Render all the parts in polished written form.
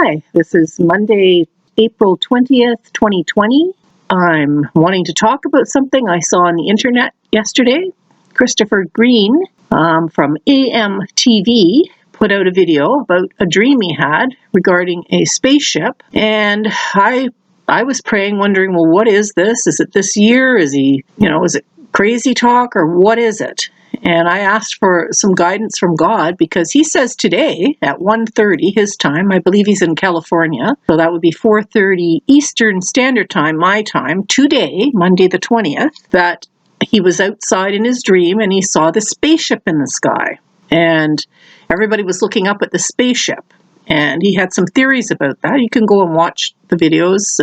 Hi, this is Monday, April 20th, 2020. I'm wanting to talk about something I saw on the internet yesterday. Christopher Green from AMTV put out a video about a dream he had regarding a spaceship. And I was praying, wondering, well, what is this? Is it this year? Is it crazy talk or what is it? And I asked for some guidance from God because he says today at 1:30 his time, I believe he's in California, so that would be 4:30 Eastern Standard Time, my time, today, Monday the 20th, that he was outside in his dream and he saw the spaceship in the sky. And everybody was looking up at the spaceship. And he had some theories about that. You can go and watch the videos.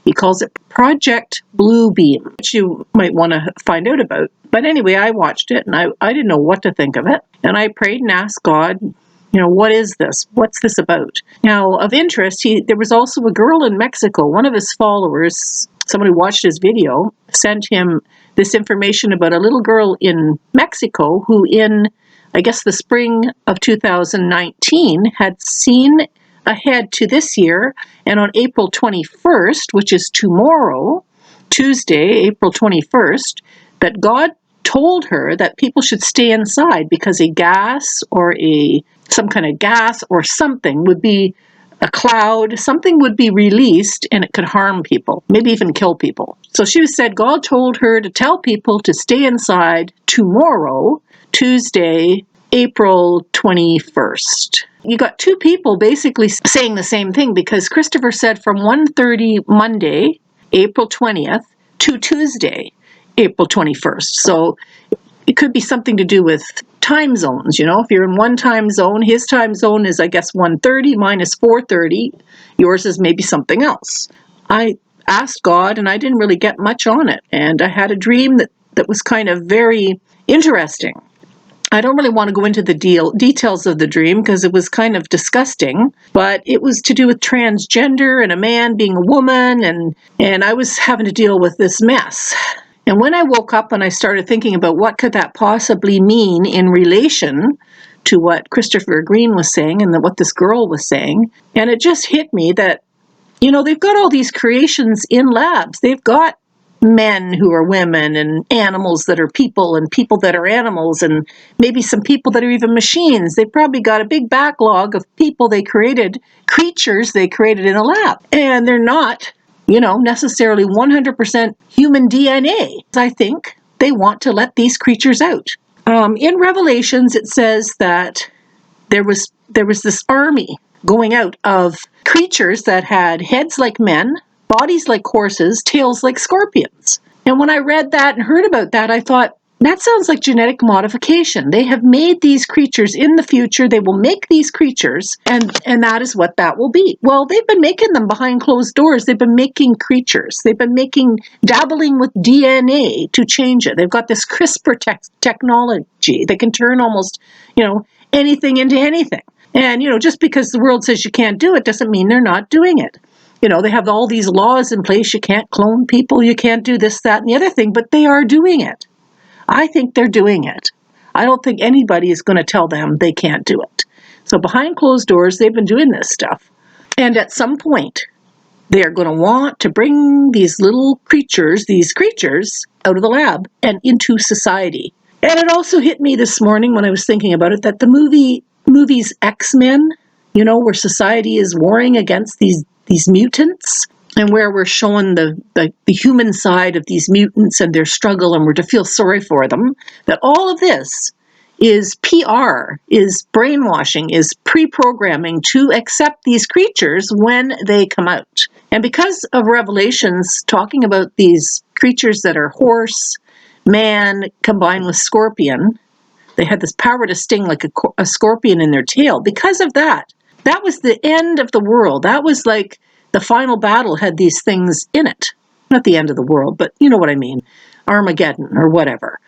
He calls it Project Bluebeam, which you might want to find out about. But anyway, I watched it and I didn't know what to think of it. And I prayed and asked God, what is this? What's this about? Now, of interest, there was also a girl in Mexico. One of his followers, someone who watched his video, sent him this information about a little girl in Mexico who I guess the spring of 2019 had seen ahead to this year, and on April 21st, which is tomorrow, Tuesday, April 21st, that God told her that people should stay inside because a gas or some kind of gas or something would be a cloud, something would be released and it could harm people, maybe even kill people. So she said God told her to tell people to stay inside tomorrow, Tuesday, April 21st. You got two people basically saying the same thing because Christopher said from 1:30 Monday, April 20th to Tuesday, April 21st. So it could be something to do with time zones. If you're in one time zone, his time zone is, I guess, 1:30, mine is 4:30. Yours is maybe something else. I asked God and I didn't really get much on it. And I had a dream that was kind of very interesting. I don't really want to go into the details of the dream because it was kind of disgusting, but it was to do with transgender and a man being a woman, and I was having to deal with this mess. And when I woke up and I started thinking about what could that possibly mean in relation to what Christopher Green was saying and what this girl was saying, and it just hit me that, they've got all these creations in labs. They've got men who are women and animals that are people and people that are animals and maybe some people that are even machines. They've probably got a big backlog of people creatures they created in a lab. And they're not, necessarily 100% human DNA. I think they want to let these creatures out. In Revelations, it says that there was this army going out of creatures that had heads like men, bodies like horses, tails like scorpions. And when I read that and heard about that, I thought, that sounds like genetic modification. They have made these creatures in the future. They will make these creatures, and that is what that will be. Well, they've been making them behind closed doors. They've been making creatures. They've been dabbling with DNA to change it. They've got this CRISPR technology that can turn almost, anything into anything. And, just because the world says you can't do it doesn't mean they're not doing it. They have all these laws in place. You can't clone people. You can't do this, that, and the other thing, but they are doing it. I think they're doing it. I don't think anybody is going to tell them they can't do it. So behind closed doors, they've been doing this stuff. And at some point, they are going to want to bring these creatures out of the lab and into society. And it also hit me this morning when I was thinking about it that the movies X-Men, where society is warring against these mutants, and where we're showing the human side of these mutants and their struggle, and we're to feel sorry for them, that all of this is PR, is brainwashing, is pre-programming to accept these creatures when they come out. And because of Revelations talking about these creatures that are horse, man, combined with scorpion, they had this power to sting like a scorpion in their tail. Because of that was the end of the world. That was like the final battle had these things in it. Not the end of the world, but you know what I mean. Armageddon or whatever.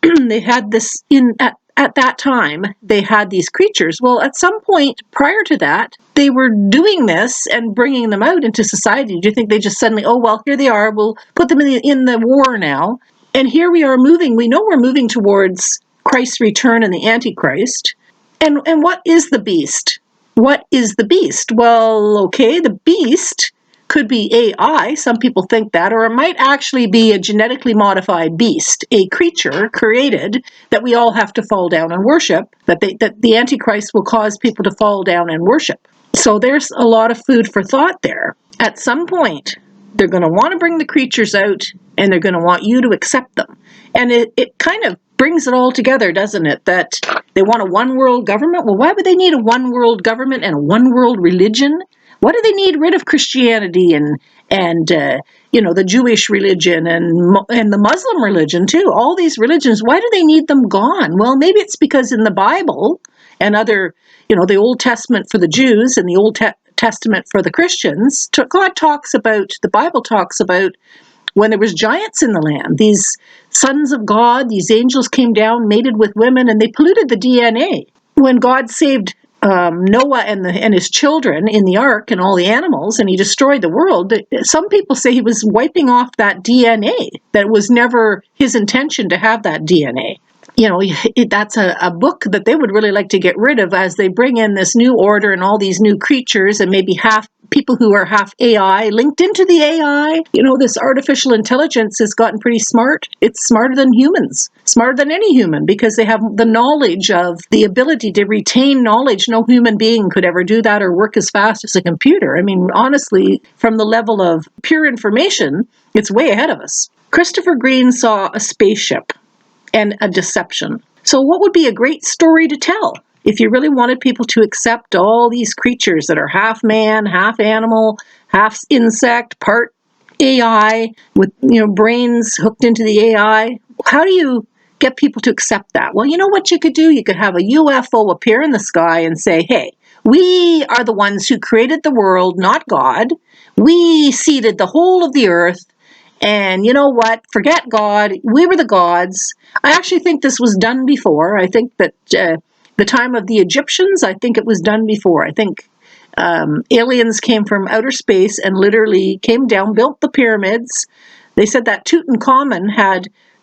They had this at that time, they had these creatures. Well, at some point prior to that, they were doing this and bringing them out into society. Do you think they just suddenly, oh, well, here they are, we'll put them in the war now. And here we are moving. We know we're moving towards Christ's return and the Antichrist. And what is the beast? What is the beast? Well, okay, the beast could be AI. Some people think that, or it might actually be a genetically modified beast, a creature created that we all have to fall down and worship, that the Antichrist will cause people to fall down and worship. So there's a lot of food for thought there. At some point, they're going to want to bring the creatures out, and they're going to want you to accept them. And it kind of brings it all together, doesn't it? That they want a one world government. Well, why would they need a one world government and a one world religion? Why do they need rid of Christianity and the Jewish religion and the Muslim religion too? All these religions, why do they need them gone? Well, maybe it's because in the Bible and other, the Old Testament for the Jews and the Old Testament for the Christians, the Bible talks about when there was giants in the land, these sons of God, these angels came down, mated with women, and they polluted the DNA. When God saved Noah and his children in the ark and all the animals, and he destroyed the world, some people say he was wiping off that DNA, that it was never his intention to have that DNA. That's a book that they would really like to get rid of as they bring in this new order and all these new creatures and maybe half people who are half AI linked into the AI. This artificial intelligence has gotten pretty smart. It's smarter than humans, smarter than any human, because they have the knowledge of the ability to retain knowledge. No human being could ever do that or work as fast as a computer. I mean, honestly, from the level of pure information, it's way ahead of us. Christopher Green saw a spaceship and a deception. So what would be a great story to tell if you really wanted people to accept all these creatures that are half man, half animal, half insect, part AI, with brains hooked into the AI? How do you get people to accept that? Well, you know what you could do? You could have a UFO appear in the sky and say, hey, we are the ones who created the world, not God. We seeded the whole of the earth. And you know what? Forget God. We were the gods. I actually think this was done before. I think that the time of the Egyptians, I think it was done before. I think aliens came from outer space and literally came down, built the pyramids. They said that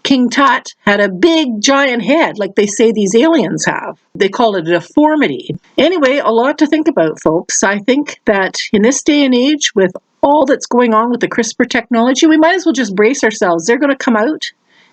King Tut had a big giant head, like they say these aliens have. They call it a deformity. Anyway, a lot to think about, folks. I think that in this day and age, with all that's going on with the CRISPR technology, we might as well just brace ourselves. They're going to come out.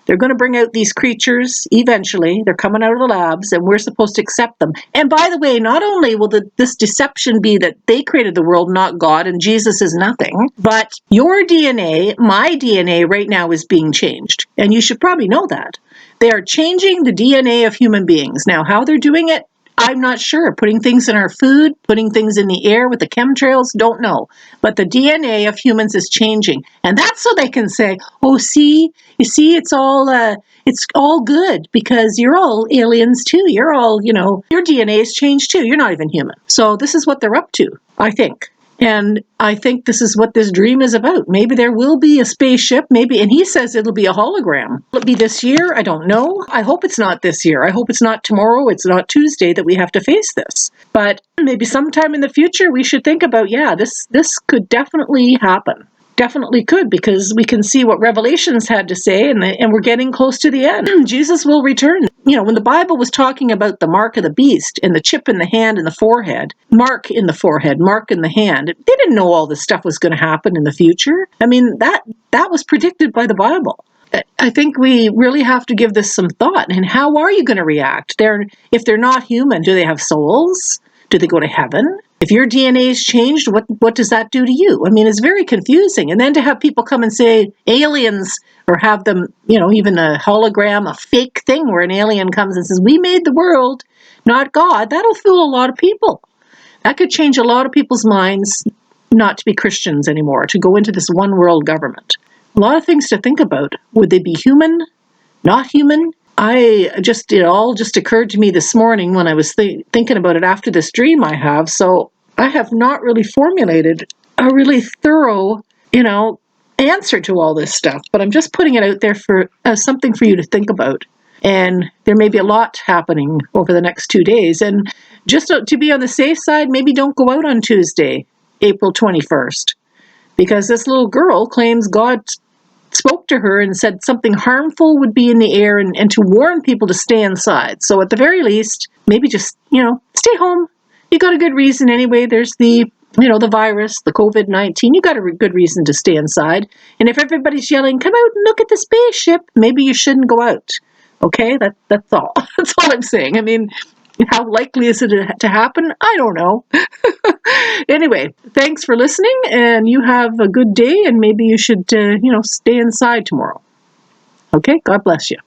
They're going to bring out these creatures eventually. They're coming out of the labs, and we're supposed to accept them. And by the way, not only will this deception be that they created the world, not God, and Jesus is nothing, but your DNA, my DNA right now is being changed. And you should probably know that. They are changing the DNA of human beings. Now, how they're doing it, I'm not sure. Putting things in our food, putting things in the air with the chemtrails, don't know. But the DNA of humans is changing. And that's so they can say, oh, you see, it's all good because you're all aliens too. You're all, your DNA is changed too. You're not even human. So this is what they're up to, I think. And I think this is what this dream is about. Maybe there will be a spaceship, and he says it'll be a hologram. Will it be this year? I don't know. I hope it's not this year. I hope it's not tomorrow. It's not Tuesday that we have to face this. But maybe sometime in the future we should think about, this could definitely happen. Definitely could, because we can see what Revelations had to say, and we're getting close to the end. Jesus will return. When the Bible was talking about the mark of the beast and the chip in the hand and the forehead, mark in the forehead, mark in the hand, they didn't know all this stuff was going to happen in the future. I mean, that was predicted by the Bible. I think we really have to give this some thought. And how are you going to react? If they're not human, do they have souls? Do they go to heaven? If your DNA is changed, what does that do to you? I mean, it's very confusing. And then to have people come and say aliens, or have them, even a hologram, a fake thing where an alien comes and says, we made the world, not God, that'll fool a lot of people. That could change a lot of people's minds not to be Christians anymore, to go into this one world government. A lot of things to think about. Would they be human? Not human? It all just occurred to me this morning when I was thinking about it after this dream I have. So I have not really formulated a really thorough, answer to all this stuff, but I'm just putting it out there as something for you to think about. And there may be a lot happening over the next 2 days. And just to be on the safe side, maybe don't go out on Tuesday, April 21st, because this little girl claims God spoke to her and said something harmful would be in the air, and to warn people to stay inside. So at the very least, maybe just, stay home, you got a good reason anyway. There's the virus, the COVID-19. You got a good reason to stay inside. And if everybody's yelling, "Come out and look at the spaceship," maybe you shouldn't go out. Okay, that's all. That's all I'm saying. I mean, how likely is it to happen? I don't know. Anyway, thanks for listening, and you have a good day. And maybe you should, stay inside tomorrow. Okay, God bless you.